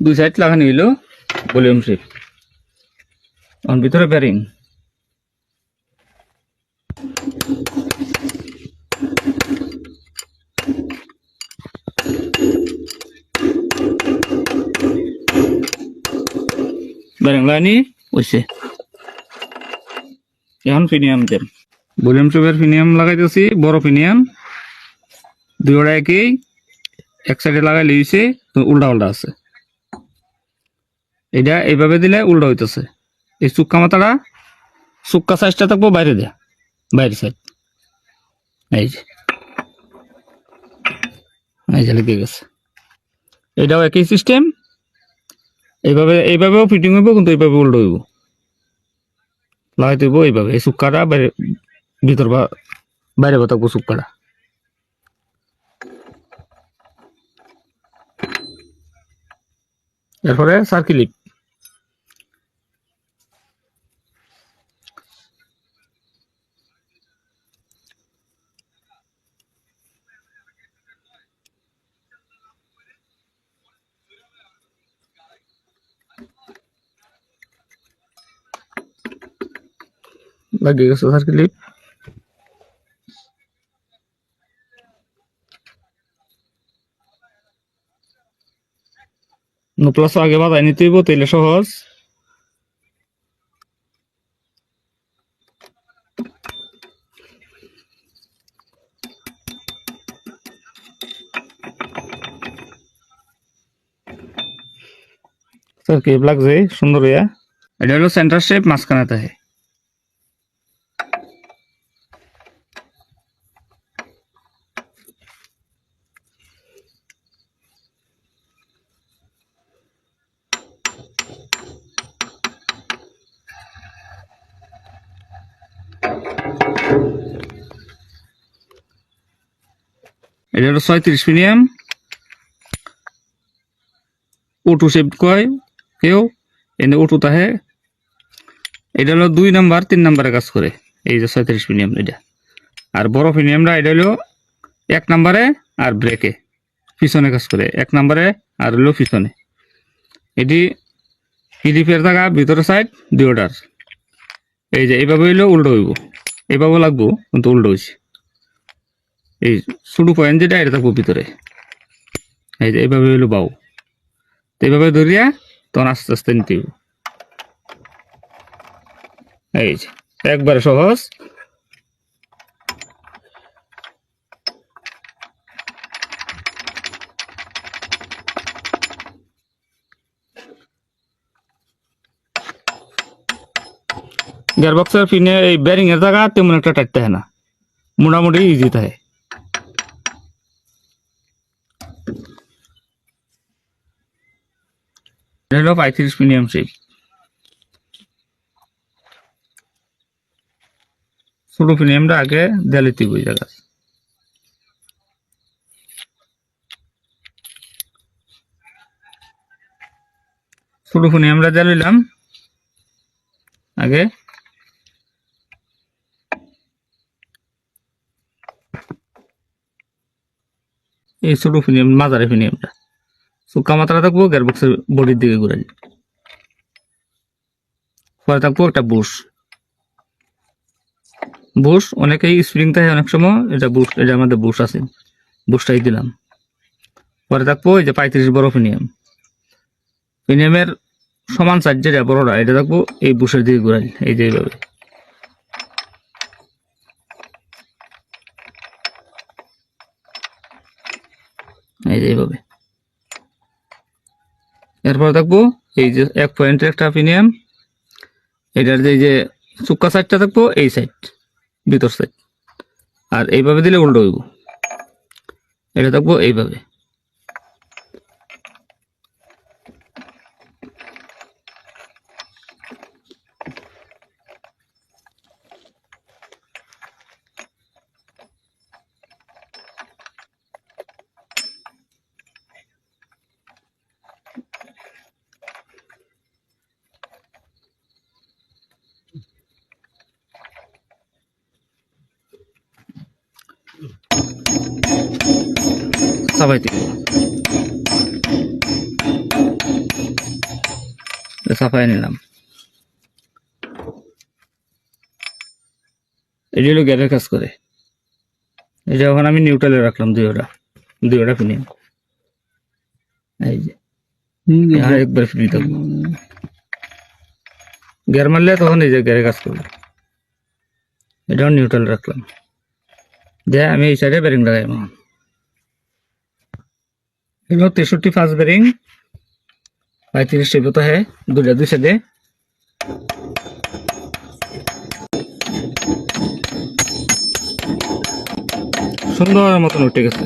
দুই সাইড লাগানো হইলো ভলিউম শিপ অন ভিতরে বেরিং বেরিং লাগানি হইছে এখন ফিনিয়াম দেন ভলিউম শিপের ফিনিয়াম লাগাইতেছি বড় ফিনিয়াম দুইটা একই এক সাইডে লাগাই লিয়েছে তো উল্টা উল্টা আছে এটা এইভাবে দিলে উল্টা হইতেছে এই চুক্কা মাথাটা চুক্কা সাইজটা থাকবো বাইরে দেয়া বাইরে সাইড এই যে লেগে গেছে এটাও একই সিস্টেম এইভাবেও ফিটিং হইব কিন্তু এইভাবে উল্টো হইব লাগাইতে হইব এইভাবে এই চুক্কাটা বাইরে ভিতর বা বাইরে থাকবো চুক্কাটা এরপরে সার্কিলিপ লাগিয়ে গেছে সার্কিলিপ প্লাস আগে বাজাই নিতে হইব তাইলে সহজ সার্কিলিপ লাগছে সুন্দর হইয়া এটা হলো সেন্টার শেপ মাঝখানে থাকে এটা হলো 36 মিলিয়াম অটো শেপ কয় কেউ এনে অটো তাহে এটা হলো 2 নাম্বার 3 নাম্বারে কাজ করে এই যে 36 মিলিয়াম এটা আর বড় ফিনিয়ামটা এটা হলো 1 নাম্বারে আর ব্রেকে পিছনে কাজ করে 1 নাম্বারে আর হলো পিছনে এটি ক্লিপের জায়গা ভিতরে সাইড দুইটার এই যে এইভাবে হইলো উল্টো হইব এইভাবে লাগবো কিন্তু উল্টো হইছে এই ছোট পয়েন্ট যেটা এটা থাকবো ভিতরে এই যে এইভাবে হইলো বাউ এইভাবে ধরিয়া তখন আস্তে আস্তে নিতে হইব এই যে একবারে সহজ গিয়ারবক্সের পিনে এই বেরিং এর জায়গা তেমন একটা টাইট থাকে না মোটামুটি ইজি থাকে এটা হলো 35 মিলিয়াম শেপ ছোট ফিনিয়ামটা আগে দেয়ালিতে ওই জায়গা ছোট ফিনিয়ামটা দেয়ালিলাম আগে এই ছোট ফিনিয়াম মাঝারে ফিনিয়ামটা চুক্কা মাত্রা থাকবো গিয়ারবক্সের বডির দিকে ঘুরাই পরে থাকবো একটা বুশ অনেকেই স্প্রিং থাকে অনেক সময় এটা বুশ এটা আমাদের বুশ আছে বুশটাই দিলাম পরে থাকবো এই যে 35 বড় ফিনিয়ামের সমান সাইজ যেটা বড়টা এটা থাকবো এই বুশের দিকে ঘুরাই এই যে এইভাবে এই যে এইভাবে এরপর থাকবো এই যে 1 পয়েন্টের একটা ফিনিয়াম এটার যে চুক্কা সাইডটা থাকবো এই সাইড ভিতর সাইড আর এইভাবে দিলে উল্টো হইব এটা থাকবো এইভাবে চাবাই দিব সাফাই নিলাম। এটা হলো গিয়ারের কাজ করে। এটা এখন আমি নিউট্রালে রাখলাম দুইটা ফিনিয়াম। এই যে একবার ফ্রি থাকবো, গিয়ার মারলে তখন এই যে গিয়ারে কাজ করবে। এটাও নিউট্রাল রাখলাম, যে আমি এই সাইডে বেরিং লাগাই। এগুলো 63 ফার্স্ট বেরিং, 35 টিপ তো হ্যাঁ, দুই সাইডে। সুন্দর মতন উঠে গেছে।